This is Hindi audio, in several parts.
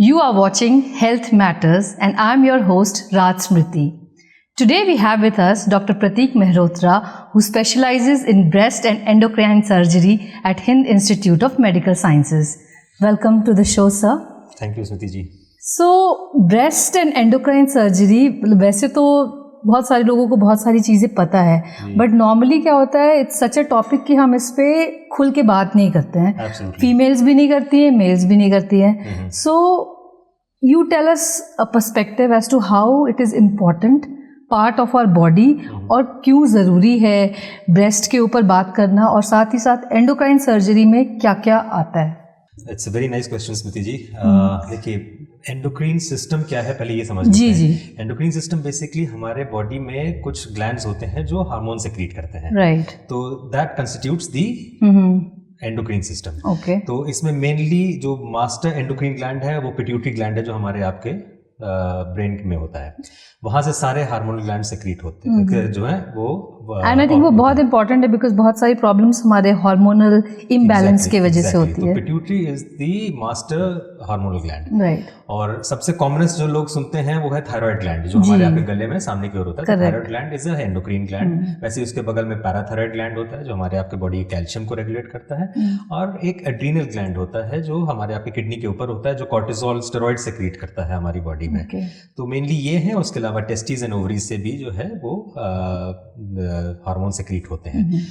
You are watching Health Matters and I'm your host Raj Smriti. Today we have with us Dr. Pratik Mehrotra, who specializes in breast and endocrine surgery at Hind Institute of Medical Sciences. Welcome to the show, sir. Thank you, Smriti ji. So, breast and endocrine surgery, वैसे तो बहुत सारे लोगों को बहुत सारी चीज़ें पता है, बट नॉर्मली क्या होता है, इट्स सच अ टॉपिक कि हम इस पे खुल के बात नहीं करते हैं. फीमेल्स भी नहीं करती हैं, मेल्स भी नहीं करती हैं. So you tell us a perspective as to how it is important part of our body और क्यों ज़रूरी है ब्रेस्ट के ऊपर बात करना, और साथ ही साथ एंडोक्राइन सर्जरी में क्या क्या आता है. It's a very nice question Smriti ji. देखिए, एंडोक्रीन सिस्टम क्या है पहले ये समझ लेते हैं. एंडोक्रीन सिस्टम बेसिकली हमारे बॉडी में कुछ ग्लैंड्स होते हैं जो हार्मोन सेक्रीट करते हैं. राइट. तो that constitutes the endocrine system. Okay. तो इसमें मेनली जो मास्टर एंडोक्रीन ग्लैंड है वो पिट्यूटरी ग्लैंड है, जो हमारे आपके ब्रेन में होता है. वहां से सारे हार्मोनल ग्लैंड सेक्रीट होते हैं जो है वो. एंड आई थिंक वो बहुत इंपॉर्टेंट है बिकॉज बहुत सारी प्रॉब्लम्स हमारे हार्मोनल इम्बैलेंस की वजह से होती है. Pituitary is the master hormonal gland. Right. और सबसे कॉमनेस्ट जो लोग सुनते हैं वो है थायराइड ग्लैंड, जो हमारे आपके गले में सामने की ओर होता है. Thyroid gland is a endocrine gland. वैसे ही उसके बगल में पैराथायराइड ग्लैंड होता है जो हमारे आपके बॉडी के कैल्शियम को रेगुलेट करता है. और एक एड्रीनल ग्लैंड होता है जो हमारे आपके किडनी के ऊपर होता है, जो कॉर्टिसोल स्टेरॉइड सेक्रीट करता है हमारी बॉडी में. तो मेनली ये है. उसके अलावा टेस्टिस एंड ओवरीज से भी जो है वो हार्मोन सेक्रीट होते हैं.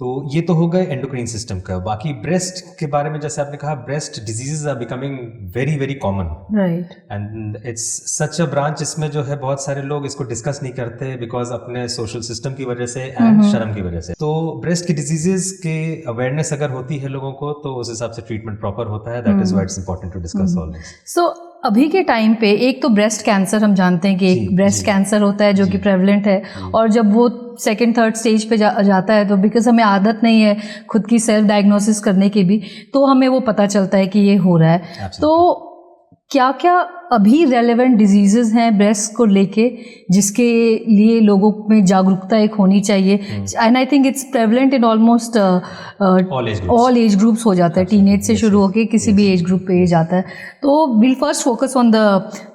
तो ये तो हो गए एंडोक्रीन सिस्टम का. बाकी ब्रेस्ट के बारे में जैसे आपने कहा, breast diseases are becoming very very common. Right. And it's such a branch इसमें जो है बहुत सारे लोग इसको डिस्कस नहीं करते बिकॉज अपने सोशल सिस्टम की वजह से एंड शर्म की वजह से. तो ब्रेस्ट की डिजीजेस के अवेयरनेस अगर होती है लोगों को तो उस हिसाब से ट्रीटमेंट प्रॉपर होता है. That is why it's important to discuss all this. So अभी के टाइम पे एक तो ब्रेस्ट कैंसर हम जानते हैं कि एक ब्रेस्ट कैंसर होता है जो कि प्रेवलेंट है, और जब वो सेकेंड थर्ड स्टेज पे जाता है तो बिकॉज हमें आदत नहीं है खुद की सेल्फ डायग्नोसिस करने की भी, तो हमें वो पता चलता है कि ये हो रहा है. तो क्या क्या अभी रेलेवेंट डिजीजेस हैं ब्रेस्ट को लेके जिसके लिए लोगों में जागरूकता एक होनी चाहिए. And I think it's prevalent in almost all age groups हो जाता है. टीनेज से शुरू होकर किसी भी एज ग्रुप पे ये जाता है. तो will first focus on the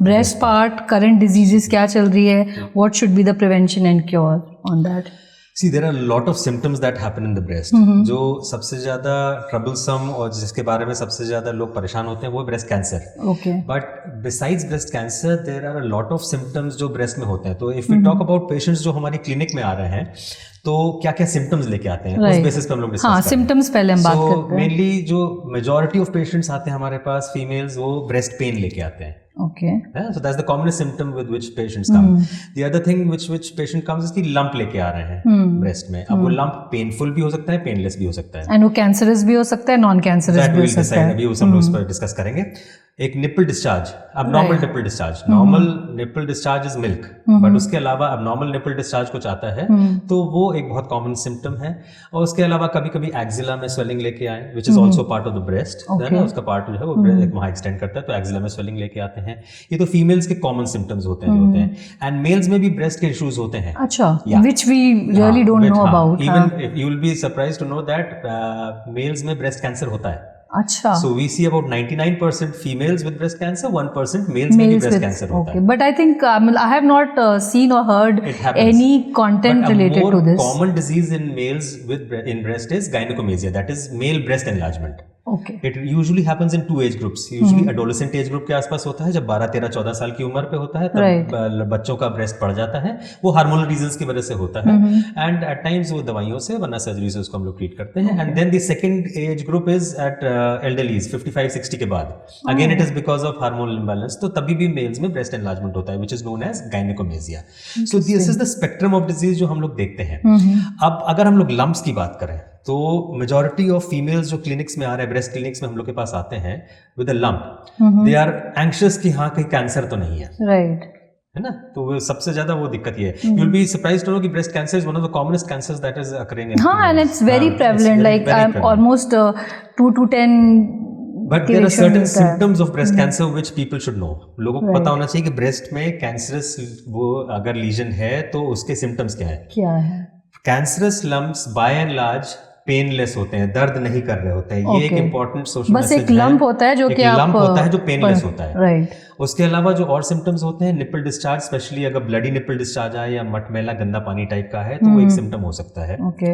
breast part. Current diseases क्या चल रही है, what should be the prevention and cure on that. See, there are a lot of symptoms that happen in the breast. जो सबसे ज्यादा troublesome और जिसके बारे में सबसे ज्यादा लोग परेशान होते हैं वो है breast cancer. Okay. But besides breast cancer, there are a lot of symptoms जो ब्रेस्ट में होते हैं. तो if we talk about patients जो हमारी क्लिनिक में आ रहे हैं तो क्या क्या सिम्टम्स लेके आते हैं, उस बेसिस पे हम लोग डिस्कस करते हैं. सिम्टम्स पहले हम बात करते हैं. मेनली जो मेजॉरिटी ऑफ पेशेंट्स आते हैं हमारे पास फीमेल्स, वो ब्रेस्ट पेन लेके आते हैं. Okay. So that's the commonest symptom with which patients come. The other thing which patient comes is कि lump लेके आ रहे हैं ब्रेस्ट में. अब वो lump पेनफुल भी हो सकता है, पेनलेस भी हो सकता है. एंड वो कैंसरस भी हो सकता है, नॉन कैंसरस भी हो सकता है. अभी उस हम लोग उस पर डिस्कस करेंगे. एक निपल डिस्चार्ज, अब normal nipple discharge. Normal nipple discharge is milk, but उसके अलावा अब नॉर्मल निपल डिस्चार्ज कुछ आता है तो वो एक बहुत कॉमन सिम्टम है. और उसके अलावा कभी कभी एक्जिला में स्वेलिंग लेके आए, which is also part of the breast. उसका पार्ट जो है वो वहाँ एक्सटेंड करता है, तो एक्जिला में स्वेलिंग लेके आते हैं. ये तो फीमेल्स के कॉमन सिम्टम्स होते हैं जो होते हैं. एंड मेल्स में भी ब्रेस्ट के इश्यूज होते हैं. अच्छा, which we really don't know about. Even you will be surprised to know that males में ब्रेस्ट कैंसर होता है. अच्छा. So we see about 99% females with breast cancer, 1% males में भी breast cancer होता है. But I think I have not seen or heard any content related to this. More common disease in males in breast is gynecomastia, that is male breast enlargement. Okay. It usually happens in two age groups. Usually adolescent age group के आसपास होता है, जब 12, 13, 14 साल की उम्र पे होता है तब बच्चों का ब्रेस्ट बढ़ जाता है. वो हार्मोनल रीजंस की वजह से होता है. एंड एट टाइम्स वो दवाइयों से वरना सर्जरी से उसको हम लोग ट्रीट करते हैं. And then the second age group is at elderlies 55-60 के बाद. Again it is because of hormonal imbalance. तो तभी भी मेल्स में ब्रेस्ट एनलार्जमेंट होता है, which is known as gynaecomastia. So this is the spectrum of disease जो हम लोग देखते हैं. अब अगर हम लोग लम्प्स की बात करें तो मेजॉरिटी ऑफ फीमेल्स जो क्लिनिक्स में आ रहे हैं, ब्रेस्ट क्लिनिक्स में हम लोग के पास आते हैं with a lump, they are anxious कि हाँ कहीं कैंसर तो नहीं है. राइट. है ना. तो वो सबसे ज्यादा वो दिक्कत ये है. You will be surprised to know कि breast cancer is one of the commonest cancers that is occurring in. हाँ, and it's very prevalent, like almost 2 to 10. But there are certain symptoms of breast cancer which people should know. लोगों को पता होना चाहिए कि ब्रेस्ट में कैंसरस वो अगर लीजन है तो उसके सिम्टम्स क्या है. क्या है. Cancerous lumps by and large painless होते हैं, दर्द नहीं कर रहे होते हैं। ये एक इंपॉर्टेंट सोशल बस एक लंप होता है जो कि आप लंप होता है जो पेनलेस होता है। राइट। उसके अलावा जो और सिम्टम्स होते हैं, निपल डिस्चार्ज, स्पेशली अगर ब्लडी निपल डिस्चार्ज आए या मटमैला गंदा पानी टाइप का है तो वो एक सिम्टम हो सकता है। ओके।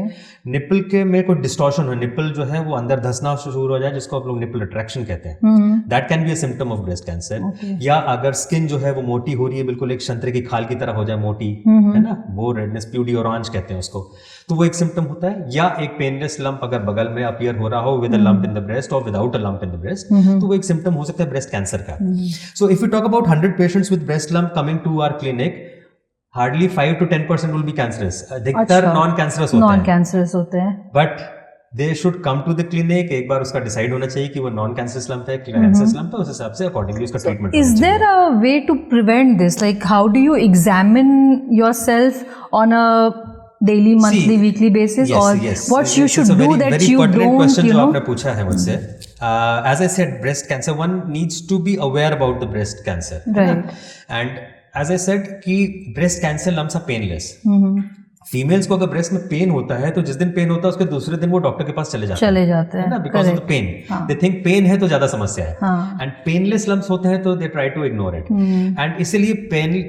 निपल के में कोई डिस्टॉर्शन हो, निपल जो है वो अंदर धंसना शुरू हो जाए, जिसको आप लोग निपल रिट्रैक्शन कहते हैं, that can be a symptom of breast cancer. या अगर स्किन जो है वो मोटी हो रही है, बिल्कुल एक संतरे की खाल की तरह हो जाए, मोटी है ना, वो रेडनेस, प्यूडी ऑरेंज कहते हैं उसको, तो वो एक सिम्टम होता है। या एक पेनलेस लंप अगर बगल में अपीयर हो रहा हो with a lump in the breast और without a lump in the breast, तो वो एक सिम्टम हो सकता है ब्रेस्ट कैंसर का। So if you talk about 100 patients with breast lump coming to our clinic, hardly 5 to 10% will be cancerous. अधिकतर नॉन कैंसरस होते हैं, नॉन कैंसरस होते हैं, but they should come to the clinic. एक बार उसका डिसाइड होना चाहिए कि वो नॉन कैंसरस लंप है, कैंसरस लंप है, उस हिसाब से अकॉर्डिंगली उसका treatment. Is there a way to prevent this? Like how do you examine yourself on a daily, monthly, weekly basis, or what you should do that you don't, जो आपने पूछा है मुझसे, as I said, breast cancer, one needs to be aware about the breast cancer, right? And as I said कि breast cancer lumps are painless. Females को अगर ब्रेस्ट में पेन होता है तो जिस दिन पेन होता है उसके दूसरे दिन वो डॉक्टर के पास चले जाते हैं ना, because of the pain. They think pain है तो ज्यादा समस्या है, एंड पेनलेस लम्प्स होते हैं तो they try to ignore it, and इसीलिए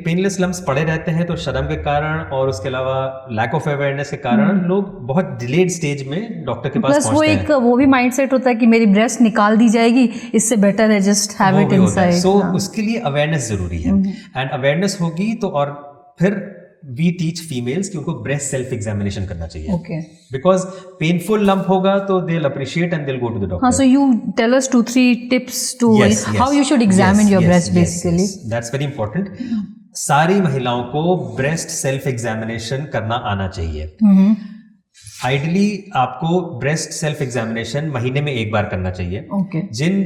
पेनलेस लम्प्स पड़े रहते हैं तो शर्म के कारण और उसके अलावा लैक ऑफ अवेयरनेस के कारण लोग बहुत डिलेड स्टेज में डॉक्टर के पास पहुंचते हैं। प्लस वो भी माइंडसेट होता है कि मेरी ब्रेस्ट निकाल दी जाएगी, इससे बेटर है जस्ट हैव इट इनसाइड। सो उसके लिए अवेयरनेस जरूरी है, एंड अवेयरनेस होगी तो, और फिर we teach females कि उनको breast self examination करना चाहिए, okay, because painful lump होगा तो they'll appreciate and they'll go to the doctor. So you tell us 2-3 tips to how you should examine your breast basically. That's very important. सारी महिलाओं को breast self examination करना आना चाहिए। आइडियली आपको breast self examination महीने में एक बार करना चाहिए। okay. जिन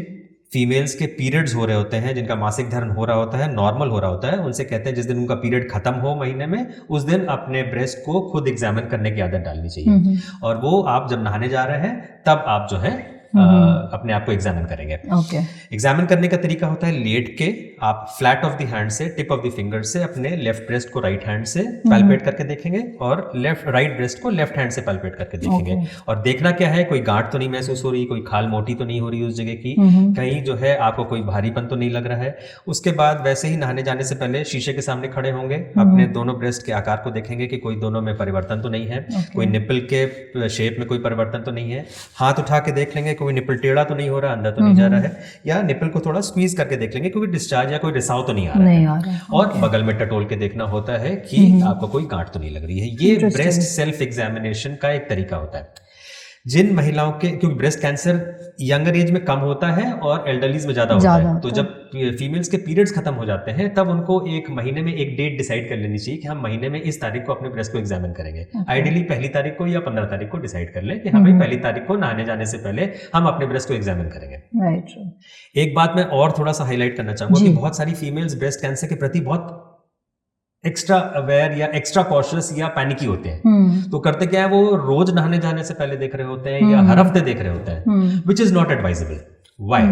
फीमेल्स के पीरियड्स हो रहे होते हैं, जिनका मासिक धर्म हो रहा होता है, नॉर्मल हो रहा होता है, उनसे कहते हैं जिस दिन उनका पीरियड खत्म हो महीने में, उस दिन अपने ब्रेस्ट को खुद एग्जामिन करने की आदत डालनी चाहिए। और वो आप जब नहाने जा रहे हैं तब आप जो है अपने आप को एग्जामिन करेंगे। okay. एग्जामिन करने का तरीका होता है लेट के आप फ्लैट ऑफ द हैंड से, टिप ऑफ द फिंगर से अपने लेफ्ट ब्रेस्ट को राइट हैंड से पैल्पेट करके देखेंगे और राइट ब्रेस्ट को लेफ्ट हैंड से पैल्पेट करके देखेंगे। और देखना क्या है, कोई गांठ तो नहीं महसूस हो रही, कोई खाल मोटी तो नहीं हो रही उस जगह की, कहीं जो है आपको कोई भारीपन तो नहीं लग रहा है। उसके बाद वैसे ही नहाने जाने से पहले शीशे के सामने खड़े होंगे, अपने दोनों ब्रेस्ट के आकार को देखेंगे कि कोई दोनों में परिवर्तन तो नहीं है, कोई निपल के शेप में कोई परिवर्तन तो नहीं है। हाथ उठा के देख लेंगे कोई निपल टेढ़ा तो नहीं हो रहा, अंदर तो नहीं जा रहा है, या निपल को थोड़ा स्क्वीज करके देख लेंगे क्योंकि डिस्चार्ज या कोई रिसाव तो नहीं आ रहा है। और बगल में टटोल के देखना होता है कि आपको कोई गांठ तो नहीं लग रही है। ये ब्रेस्ट सेल्फ एग्जामिनेशन का एक तरीका होता है। जिन महिलाओं के, क्योंकि ब्रेस्ट कैंसर यंगर एज में कम होता है और एल्डरलीज में ज्यादा होता है, तो जब फीमेल्स के पीरियड्स खत्म हो जाते हैं तब उनको एक महीने में एक डेट डिसाइड कर लेनी चाहिए कि हम महीने में इस तारीख को अपने ब्रेस्ट को एग्जामिन करेंगे। आइडियली पहली तारीख को या 15 तारीख को डिसाइड कर लें कि हाँ भाई पहली तारीख को नहाने जाने से पहले हम अपने ब्रेस्ट को एग्जामिन करेंगे। एक बात मैं और थोड़ा सा हाईलाइट करना चाहूंगा कि बहुत सारी फीमेल्स ब्रेस्ट कैंसर के प्रति बहुत एक्स्ट्रा अवेयर या एक्स्ट्रा कॉशियस या पैनिकी होते हैं। तो करते क्या है, वो रोज नहाने जाने से पहले देख रहे होते हैं या हर हफ्ते देख रहे होते हैं, which is not advisable. Why?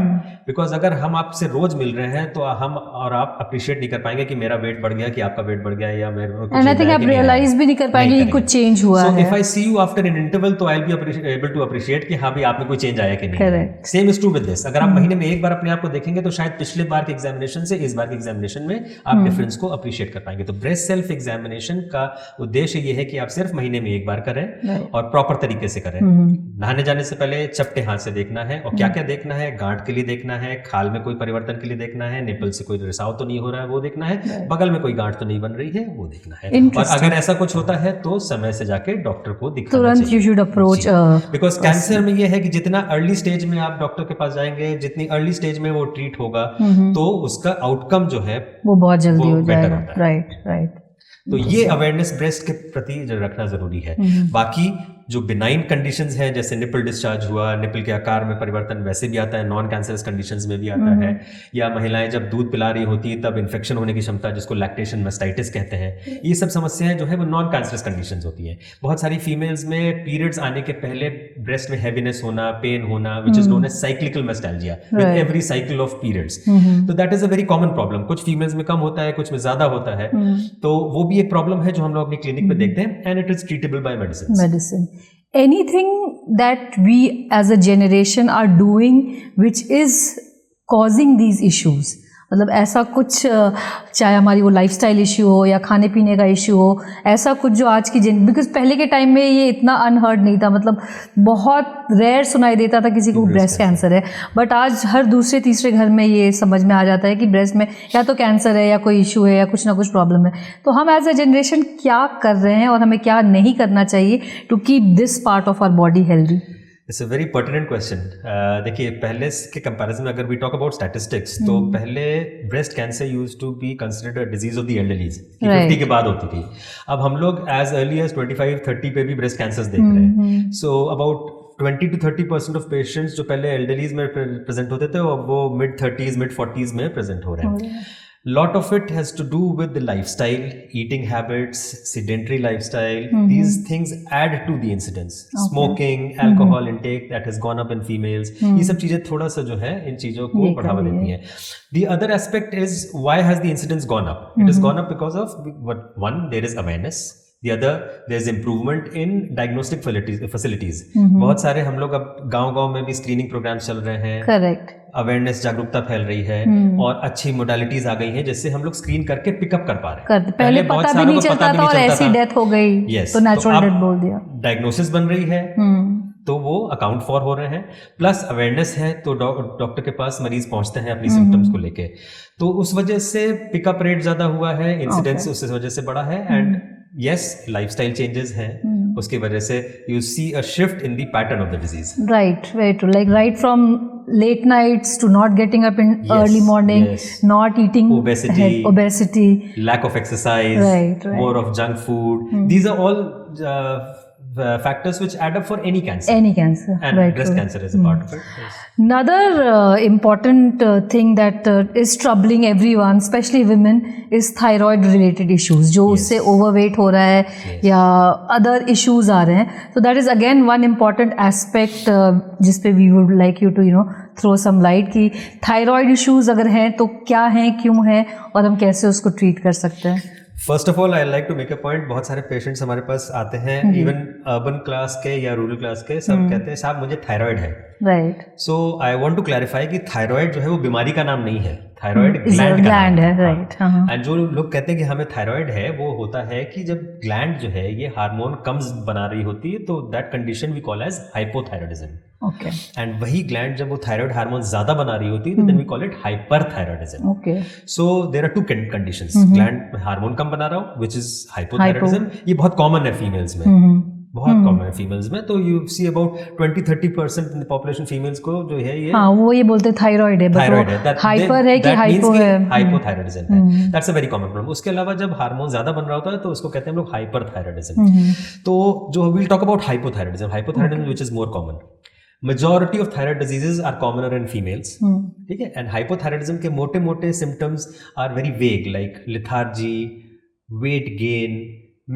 Because अगर हम आपसे रोज मिल रहे हैं तो हम और आप अप्रिशिएट नहीं कर पाएंगे कि मेरा वेट बढ़ गया, कि आपका वेट बढ़ गया, या मेरे एंड आई थिंक आप रियलाइज भी नहीं कर पाएंगे कि कुछ चेंज हुआ है। If I see you after an interval तो I will be able to appreciate कि हाँ भी आप में कोई चेंज आया कि नहीं। Same is true with this. अगर आप महीने में एक बार अपने आप को देखेंगे तो शायद पिछले बार के एग्जामिनेशन से इस बार के एग्जामिनेशन में आप डिफरेंस को अप्रिशिएट कर पाएंगे। तो ब्रेस्ट सेल्फ एग्जामिनेशन का उद्देश्य ये है कि आप सिर्फ महीने में एक बार करें और प्रॉपर तरीके से करें। नहाने जाने से पहले चपटे हाथ से देखना है, और क्या क्या देखना है, गांठ के लिए देखना है, खाल में कोई परिवर्तन के लिए देखना है, निपल से कोई रिसाव तो नहीं हो रहा है वो देखना है, बगल में कोई गांठ तो नहीं बन रही है वो देखना है। और अगर ऐसा कुछ होता है तो समय से जाके डॉक्टर को दिखाना चाहिए। You should approach, because cancer में ये है कि जितना अर्ली स्टेज में आप डॉक्टर के पास जाएंगे, जितनी अर्ली स्टेज में वो ट्रीट होगा तो उसका आउटकम जो है वो बहुत जल्दी हो जाएगा। Right right. तो ये अवेयरनेस ब्रेस्ट के प्रति रखना जरूरी है। बाकी जो बिनाइन कंडीशंस हैं, जैसे निपल डिस्चार्ज हुआ, निपल के आकार में परिवर्तन वैसे भी आता है, नॉन कैंसरस कंडीशंस में भी आता है, या महिलाएं जब दूध पिला रही होती है तब इन्फेक्शन होने की क्षमता, जिसको लैक्टेशन मास्टाइटिस कहते हैं, ये सब समस्याएं जो है वो नॉन कैंसरस कंडीशंस होती हैं। बहुत सारी फीमेल्स में पीरियड्स आने के पहले ब्रेस्ट में हैवीनेस होना, पेन होना, which is known as cyclical mastalgia with every cycle of periods. तो that is a very common problem. कुछ फीमेल्स में कम होता है, कुछ में ज्यादा होता है, तो वो भी एक प्रॉब्लम है जो हम लोग अपनी क्लिनिक में देखते हैं, and it is treatable by medicine. Anything that we as a generation are doing which is causing these issues? मतलब ऐसा कुछ, चाहे हमारी वो लाइफस्टाइल इशू हो या खाने पीने का इशू हो, ऐसा कुछ जो आज की बिकॉज पहले के टाइम में ये इतना अनहर्ड नहीं था, मतलब बहुत रेयर सुनाई देता था किसी को ब्रेस्ट कैंसर है, बट आज हर दूसरे तीसरे घर में ये समझ में आ जाता है कि ब्रेस्ट में या तो कैंसर है या कोई इशू है या कुछ ना कुछ प्रॉब्लम है. तो हम एज अ जनरेशन क्या कर रहे हैं और हमें क्या नहीं करना चाहिए to keep this part of our body healthy? It's a very pertinent question. देखिए, पहले के कंपैरिजन में अगर वी टॉक अबाउट स्टैटिस्टिक्स, तो पहले breast cancer used to be considered a disease of the elderlies, 50 के बाद होती थी. अब हम लोग एज अर्ली एज 25-30 पे भी ब्रेस्ट कैंसर्स देख रहे हैं. So about 20 to 30% of patients जो पहले एल्डरलीज में प्रेजेंट होते थे, अब वो mid-30s, mid-40s में प्रेजेंट हो रहे हैं. Lot of it has to do with the lifestyle, eating habits, sedentary lifestyle. These things add to the incidence. Smoking, alcohol intake that has gone up in females. ये सब चीजें थोड़ा सा जो है इन चीजों को बढ़ावा देती हैं. The other aspect is why has the incidence gone up? It has gone up because of one, there is awareness. The other, there is improvement in diagnostic facilities. बहुत सारे हम लोग अब गांव-गांव में भी स्क्रीनिंग प्रोग्राम चल रहे हैं. करेक्ट. अवेयरनेस, जागरूकता फैल रही है और अच्छी मोडालिटीज आ गई हैं जिससे हम लोग स्क्रीन करके पिकअप कर पा रहे हैं. पहले पता भी नहीं चलता था और ऐसी डेथ हो गई. Yes. तो नेचुरल डेथ बोल दिया. डायग्नोसिस बन रही है तो वो अकाउंट फॉर हो रहे हैं, प्लस अवेयरनेस है तो डॉक्टर के पास मरीज पहुंचते हैं अपनी सिम्टम्स को लेके. तो उस वजह से पिकअप रेट ज्यादा हुआ है, इंसिडेंस उस वजह से बढ़ा है. एंड yes, lifestyle changes हैं, उसकी वजह से you see a shift in the pattern of the disease. Right, very true. Like right from late nights to not getting up in early morning, not eating, obesity, lack of exercise, right. more of junk food. These are all factors which add up for any cancer. And right, breast cancer is a part of it. Yes. Another important thing that is troubling everyone, especially women, is thyroid related issues. जो उससे overweight हो रहा है या other issues आ रहे हैं. So that is again one important aspect जिस पे we would like you to throw some light कि thyroid issues अगर हैं तो क्या हैं, क्यों हैं और हम कैसे उसको treat कर सकते हैं. First of all I like to make a point. बहुत सारे पेशेंट्स हमारे पास आते हैं, इवन अर्बन क्लास के या रूरल क्लास के, सब कहते हैं साहब मुझे थायराइड है. Right. So I want to clarify कि थायराइड जो है वो बीमारी का नाम नहीं है, थायराइड ग्लैंड है. राइट. एंड जो लोग कहते हैं कि हमें थायराइड है, वो होता है कि जब ग्लैंड जो है ये हार्मोन कम बना रही होती है, तो that condition we call as hypothyroidism. Okay. And वही ग्लैंड जब वो थायराइड हार्मोन ज्यादा बना रही होती है तो then we call it hyperthyroidism. Okay. So there are two conditions. Gland hormone कम बना रहा हो व्हिच इज हाइपोथायराइडिज्म. ये बहुत कॉमन है फीमेल्स में, बहुत कॉमन है फीमेल्स में. तो you see about 20-30% population females को जो है ये वो ये बोलते हैं थायराइड है, थायराइड है, हाइपर है कि हाइपो है, हाइपोथायराइडिज्म है. That's a very common problem. उसके अलावा जब हार्मोन ज्यादा बन रहा होता है तो उसको कहते हैं हम लोग हाइपरथायराइडिज्म. तो जो we'll talk about hypothyroidism which is more common. Majority of thyroid diseases are commoner in females. ठीक है. And hypothyroidism के मोटे symptoms are very vague, like lethargy, weight gain,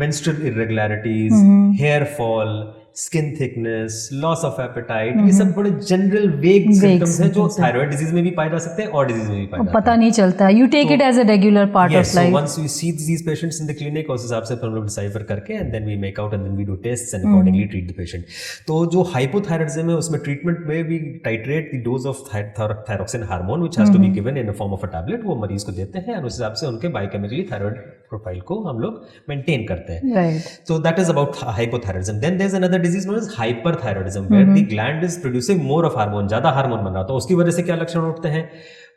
menstrual irregularities, hair fall, skin thickness, loss of appetite. ये सब बड़े जनरल वेग सिम्टम्स हैं जो थायराइड डिजीज में भी पाए जा सकते हैं और डिजीज में भी पाए जाते हैं. पता नहीं चलता. You take it as a regular part of life. Once we see these patients in the clinic, उस हिसाब से हम लोग डिसाइफर करके and then we make out and then we do tests and accordingly treat the patient. तो जो हाइपोथायराइडिज्म है उसमें ट्रीटमेंट में we titrate the dose of thyroxine hormone which has to be given in a form of a tablet. वो मरीज को देते हैं और उस हिसाब से उनके बायोकेमिकली थायराइड प्रोफाइल को हम लोग मेंटेन करते हैं. So that is about hypothyroidism. Then there's another disease known as hyperthyroidism, where the gland is producing more of hormone, ज्यादा हार्मोन बन रहा होता है. उसकी वजह से क्या लक्षण उठते हैं?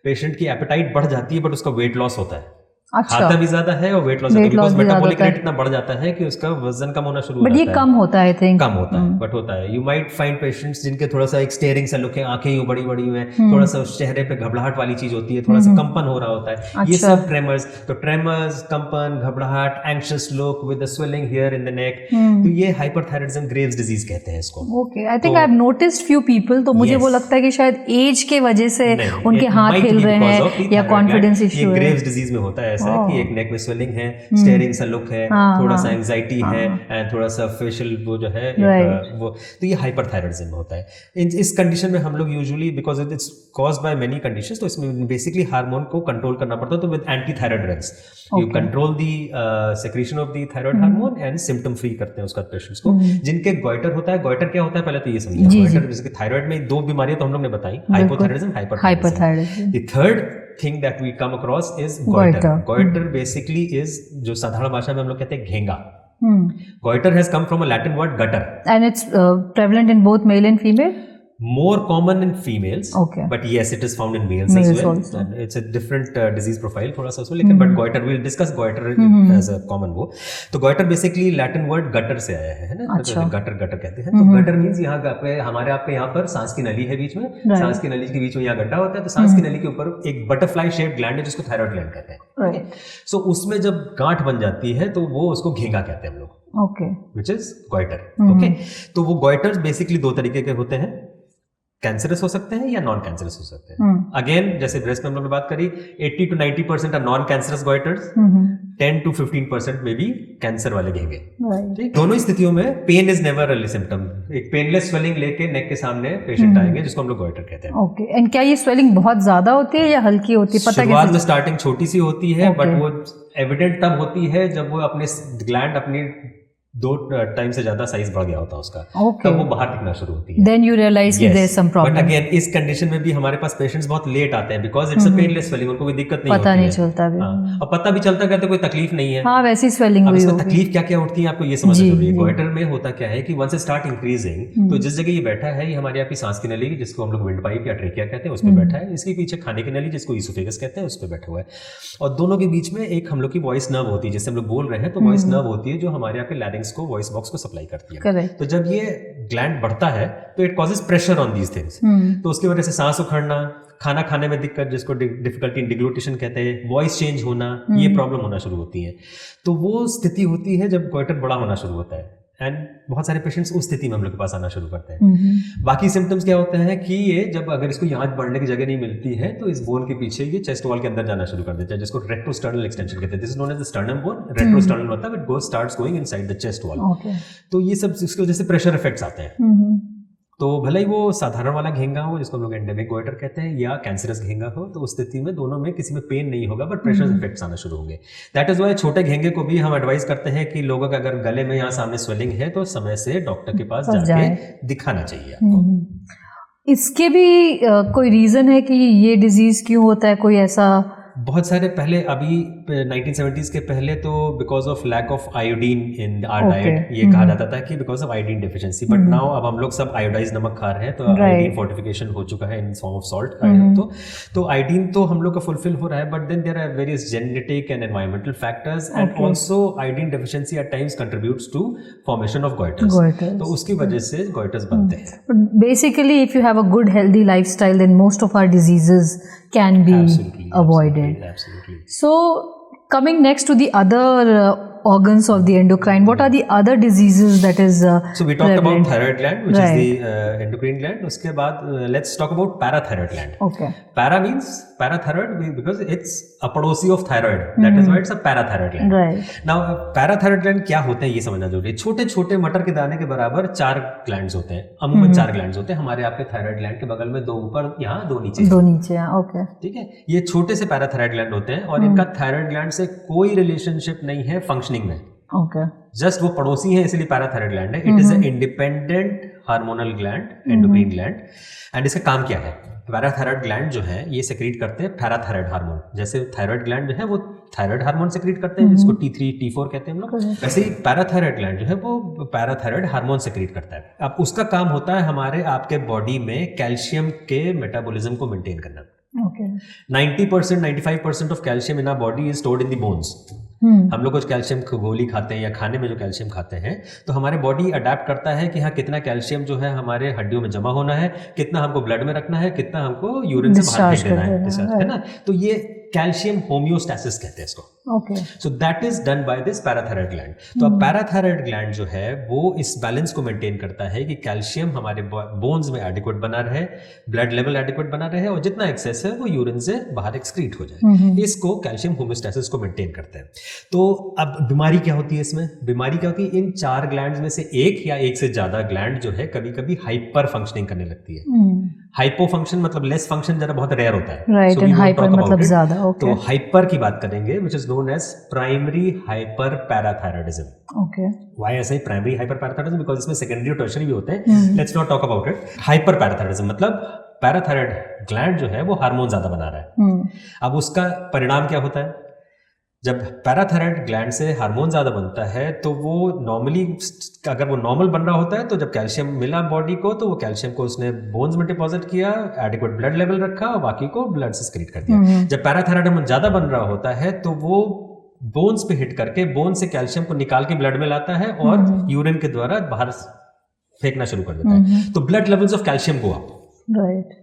पेशेंट की एपेटाइट बढ़ जाती है बट उसका वेट लॉस होता है. अच्छा. खाता भी ज्यादा है और वेट लॉस होता है बिकॉज़ मेटाबॉलिक रेट इतना बढ़ जाता है कि उसका वजन कम होना शुरू हो जाता है. बट ये कम होता है, आई थिंक कम होता है, बट होता है. यू माइट फाइंड पेशेंट्स जिनके थोड़ा सा एक स्टेयरिंग सा लुक है, आंखें यूं बड़ी बड़ी हुई हैं, थोड़ा सा चेहरे पे घबराहट वाली चीज होती है, थोड़ा सा कंपन हो रहा होता है. अच्छा. ये सब ट्रेमर्स. तो ट्रेमर्स, कंपन, घबराहट, anxious look with the swelling here in the neck, तो ये हाइपरथायराइडिज्म, ग्रेव्स डिजीज कहते हैं इसको. Okay. I think I have noticed few people. तो मुझे वो लगता है कि शायद एज के वजह से उनके हाथ हिल रहे हैं या कॉन्फिडेंस इश्यू है. ये ग्रेव्स डिजीज में होता है. ऐसा है कि एक नेक में स्वेलिंग है, स्टेयरिंग सा लुक है, थोड़ा सा एंजाइटी है एंड थोड़ा सा फेशियल वो जो है वो, तो ये हाइपरथायराइडिज्म होता है। इस कंडीशन में हम लोग usually because it's caused by many conditions, तो इसमें बेसिकली हार्मोन को कंट्रोल करना पड़ता है। तो with anti thyroid drugs you control the secretion of the thyroid hormone and symptom free करते हैं उसका पेशेंट्स को। जिनके गॉइटर होता है, गॉइटर क्या होता है पहले तो ये समझिए। गॉइटर जैसे थायराइड में दो बीमारियां तो हम लोग ने बताई, hypothyroidism, hyperthyroidism. The third thing that we come across is goitre. Goitre basically is, जो साधारण भाषा में हम लोग कहते हैं घेंगा। Goiter has come from a Latin word gutter. And it's prevalent in both male and female? More common in females, okay. But yes, it is found in males as well. Also. And it's a different disease profile, थोड़ा सा उसमें, लेकिन but goiter, we'll discuss goiter as a common वो। तो goiter basically Latin word gutter से आया है ना, तो gutter कहते हैं। तो gutter means यहाँ पे हमारे आपके यहाँ पर सांस की नली है बीच में, सांस की नली के बीच में यहाँ गड्ढा होता है, तो सांस की नली के ऊपर एक बटरफ्लाई शेप ग्लैंड है जिसको थायराइड ग्लैंड कहते हैं। सो उसमें जब गांठ बन जाती है तो वो उसको घेंगा कहते हैं हम लोग, okay, which is goiter, okay. तो वो goiters बेसिकली दो तरीके के होते हैं, कैंसरस हो सकते हैं या नॉन कैंसरस हो सकते हैं। अगेन जैसे ब्रेस्ट में हम लोग ने बात करी, 80 to 90% are non cancerous goitres, 10 to 15% में भी कैंसर वाले घेंगे। ठीक, दोनों स्थितियों में pain is never early symptom. एक पेनलेस स्वेलिंग लेके नेक के सामने पेशेंट आएंगे जिसको हम लोग गॉइटर कहते हैं। ओके, एंड क्या ये स्वेलिंग बहुत ज्यादा होती है या हल्की होती है? पता शुरुआत में स्टार्टिंग छोटी सी होती है, बट वो एविडेंट तब होती है जब वो अपने ग्लैंड अपनी 2 टाइम से ज्यादा साइज बढ़ गया होता है उसका, तब वो बाहर दिखना शुरू होती है। Then you realize कि there is some problem. But again इस कंडीशन में भी हमारे पास पेशेंट्स बहुत लेट आते हैं because it's a painless swelling, उनको कोई दिक्कत नहीं होती है, पता नहीं चलता भी। और पता भी चलता कहते कोई तकलीफ नहीं है। हाँ, वैसी स्वेलिंग हुई होगी। तकलीफ क्या क्या उठती है आपको ये समझना जरूरी है। गॉइटर में होता क्या है कि वंस इट स्टार्ट इंक्रीजिंग, तो जिस जगह ये बैठा है ये हमारी आपकी सांस की नली जिसको हम लोग विंड पाइप या ट्रेकिया कहते हैं उस पर बैठा है, इसके पीछे खाने की नली जिसको ईसोफेगस कहते हैं उस पर बैठा हुआ है, और दोनों के बीच में एक हम लोग की वॉइस नर्व होती है, जैसे हम लोग बोल रहे हैं तो वॉइस नर्व होती है जो हमारे आपके लैरिंग्स को, वॉइस बॉक्स को सप्लाई करती है। Correct. तो जब ये ग्लैंड बढ़ता है तो it causes pressure on these things, तो उसकी वजह से सांस उखड़ना, खाना खाने में दिक्कत जिसको डिफिकल्टी इन डिग्लूटिशन कहते हैं, वॉइस चेंज होना, ये प्रॉब्लम होना शुरू होती है। तो वो स्थिति होती है जब गॉइटर बड़ा होना शुरू होता है, एंड बहुत सारे पेशेंट्स उस स्थिति में हम लोग के पास आना शुरू करते हैं। बाकी सिम्टम्स क्या होते हैं कि ये जब अगर इसको यहाँ बढ़ने की जगह नहीं मिलती है तो इस बोन के पीछे ये चेस्ट वॉल के अंदर जाना शुरू कर देता है, जिसको रेट्रोस्टर्नल एक्सटेंशन कहते हैं। This is known as the sternum bone. Retrosternal होता है, it goes starts going inside the chest wall. तो ये सब इसकी वजह से प्रेशर इफेक्ट्स आते हैं। तो भले ही वो साधारण वाला घेंगा हो जिसको हम लोग एंडेमिक गॉइटर कहते हैं या कैंसरस घेंगा हो, तो उस स्थिति में दोनों में किसी में पेन नहीं होगा बट प्रेशर इफेक्ट्स आना शुरू होंगे। दैट इज वाई छोटे घेंगे को भी हम एडवाइस करते हैं कि लोगों का अगर गले में यहाँ सामने स्वेलिंग है तो समय से डॉक्टर के पास जाके दिखाना चाहिए आपको। इसके भी कोई रीजन है कि ये डिजीज क्यों होता है? कोई ऐसा बहुत सारे पहले अभी 1970s के पहले तो because of lack of iodine in our diet ये कहा जाता था कि because of iodine deficiency, but now अब हम लोग सब आयोडाइज नमक खा रहे हैं तो आयोडीन फोर्टिफिकेशन हो चुका है इन फॉर्म ऑफ सॉल्ट। तो आयोडीन तो हम लोग का फुलफिल हो रहा है, but then there are various genetic and environmental factors and also iodine deficiency at times contributes to formation of goitres, तो उसकी वजह से गॉइटर्स बनते हैं। Basically if you have a good healthy lifestyle then most of our diseases can be avoided. Absolutely. So coming next to the other organs of the endocrine, what are the other diseases that is so we talked about thyroid gland, which is the endocrine gland. उसके बाद let's talk about parathyroid gland. Okay. Para means parathyroid because it's a पड़ोसी of thyroid. That is why it's a parathyroid gland. Right. Now parathyroid gland क्या होते हैं ये समझना जरूरी है। छोटे छोटे मटर के दाने के बराबर 4 glands होते हैं, अमूमन 4 glands होते हैं हमारे आपके thyroid gland के बगल में, 2 ऊपर, यहाँ 2 नीचे। 2 नीचे, ओके, ठीक है। ये छोटे से parathyroid gland होते हैं और इनका thyroid gland से कोई रिलेशनशिप नहीं है फंक्शनिंग में। ओके, जस्ट वो पड़ोसी है इसलिए पैराथायराइड ग्लैंड है। It is a independent hormonal gland, endocrine gland. And इसका काम क्या है? पैराथायराइड ग्लैंड जो है ये सेक्रीट करते हैं पैराथायराइड हार्मोन। जैसे थायराइड ग्लैंड जो है वो थायराइड हार्मोन सेक्रीट करते हैं जिसको T3 T4 कहते हैं हम लोग, वैसे ही पैराथायराइड ग्लैंड जो है वो पैराथायराइड हार्मोन सेक्रीट करता है। अब उसका काम होता है हमारे आपके बॉडी में कैल्शियम के मेटाबॉलिज्म को मेंटेन करना। 90% 95% of calcium in our body is stored in the bones. हम लोग कुछ कैल्शियम की गोली खाते हैं या खाने में जो कैल्शियम खाते हैं तो हमारे बॉडी अडेप्ट करता है कि हाँ कितना कैल्शियम जो है हमारे हड्डियों में जमा होना है, कितना हमको ब्लड में रखना है, कितना हमको यूरिन से बाहर फेंक देना है ना। तो ये कैल्शियम होम्योस्टैसिस कहते हैं इसको। Okay, so that is done by this parathyroid gland. तो अब पैराथायराइड ग्लैंड जो है वो इस बैलेंस को मेंटेन करता है कि कैल्शियम हमारे बोन्स में एडिक्वेट बना रहे, ब्लड लेवल एडिक्वेट बना रहे और जितना एक्सेस है वो यूरिन से बाहर एक्सक्रीट हो जाए। इसको कैल्शियम होमोस्टैसिस को मेंटेन करते हैं। तो अब बीमारी क्या होती है इसमें? बीमारी क्या होती है, इन 4 ग्लैंड्स में से एक या एक से ज्यादा ग्लैंड जो है कभी कभी हाइपर फंक्शनिंग करने लगती है। हाइपो फंक्शन मतलब लेस फंक्शन जरा बहुत रेयर होता है, राइट, एंड हाइपर मतलब ज्यादा। ओके, तो हाइपर की बात करेंगे which is known as primary hyper parathyroidism. Okay, why ऐसे प्राइमरी हाइपर पैराथायराइडिज्म? बिकॉज इसमें सेकेंडरी और टर्शियरी भी होते हैं। Let's not talk about it. Hyper parathyroidism मतलब पैराथायराइड ग्लैंड जो है वो हार्मोन ज्यादा बना रहा है। अब उसका परिणाम क्या होता है? जब पैराथायराइड ग्लैंड से हार्मोन ज्यादा बनता है तो वो नॉर्मली, अगर वो नॉर्मल बन रहा होता है तो जब कैल्शियम मिला बॉडी को तो वो कैल्शियम को उसने बोन्स में डिपॉजिट किया, एडिक्वेट ब्लड लेवल रखा और बाकी को ब्लड से सेक्रेट कर दिया। जब पैराथायराइड हार्मोन ज्यादा बन रहा होता है तो वो बोन्स पे हिट करके बोन से कैल्शियम को निकाल के ब्लड में लाता है और यूरिन के द्वारा बाहर फेंकना शुरू कर देता है। तो blood levels of calcium go up, right.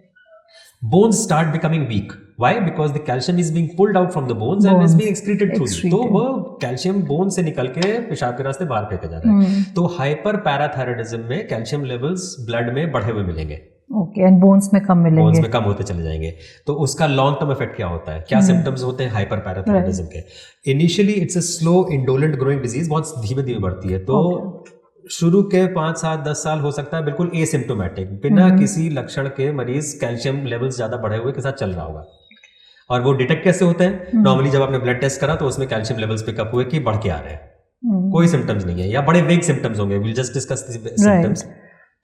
bones start becoming weak. Why? Because the calcium is being pulled out from the bones and is being excreted through. तो वो कैल्शियम बोन से निकल के पेशाब के रास्ते बाहर फेंका जा रहा है। तो हाइपर पैराथायराइडिज्म में कैल्शियम लेवल्स ब्लड में बढ़े हुए मिलेंगे। ओके, एंड बोन्स में कम मिलेंगे, बोन्स में कम होते चले जाएंगे। तो उसका लॉन्ग टर्म इफेक्ट क्या होता है? क्या सिम्टम्स होते हैं हाइपर पैराथायराइडिज्म के? Initially it's a slow indolent growing disease, बहुत धीमे धीमे बढ़ती है। तो शुरू के 5 साल 10 साल हो सकता है बिल्कुल एसिम्प्टोमेटिक, बिना किसी लक्षण के मरीज कैल्शियम लेवल्स ज्यादा बढ़े हुए के साथ चल रहा होगा। और वो डिटेक्ट कैसे होते हैं? नॉर्मली जब आपने ब्लड टेस्ट करा तो उसमें कैल्शियम लेवल्स पिकअप हुए कि बढ़ के आ रहे हैं, कोई सिम्टम्स नहीं है या बड़े वेग सिम्टम्स होंगे। Will just discuss symptoms,